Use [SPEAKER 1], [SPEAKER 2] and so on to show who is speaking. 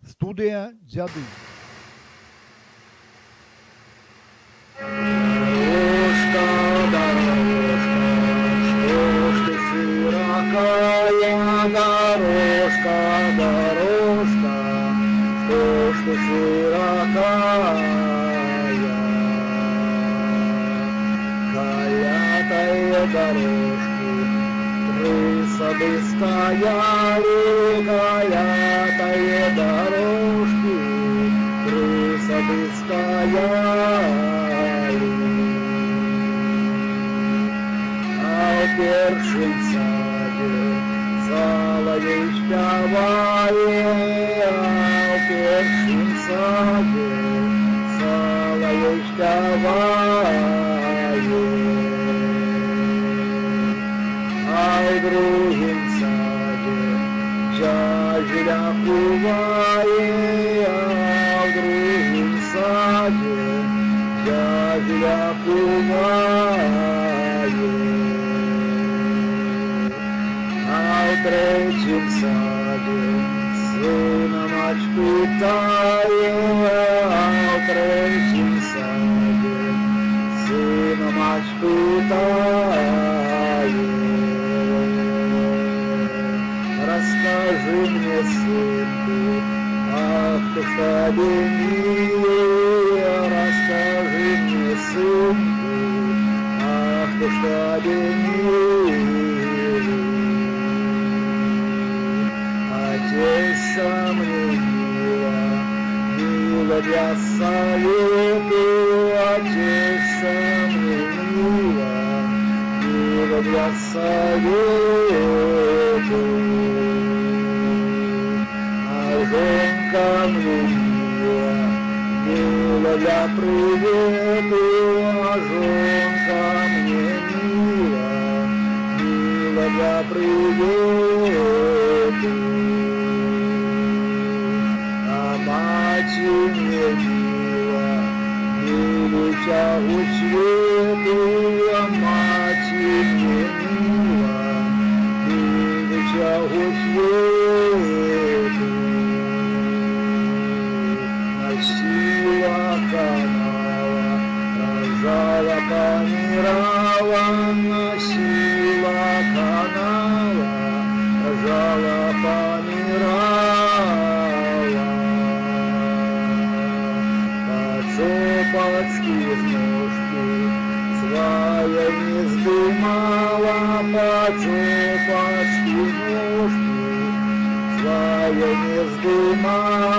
[SPEAKER 1] Студия «Дзяды».
[SPEAKER 2] Дорожка, дорожка, что ж ты широкая, дорожка, дорожка, что ж ты широкая, колятая дорожки, крыса бы стояли, колятая дорожки, крыса бы стояли. А в першем саде соловейка вает, а в першем саде соловейка вает, а в другом саде жажда кувает, а в другом саде жажда кувает, а в третьем саде сына мать питает, а в третьем саде сына мать питает. Расскажи мне, сынку, ах ты что милый, расскажи мне, сынку, ах ты что милый. Отец со мне мило для совету, отец со мне мило для совету. А жонка мне мило для привету, а жонка мне мило для привету. А мать мне милуся у свету, а мать мне милуся у свету. Носила канала, рожала, помирала, носила канала, рожала, помирала. Подцопацкие ножки своя не сдымала, подцопацкие ножки своя не сдымала.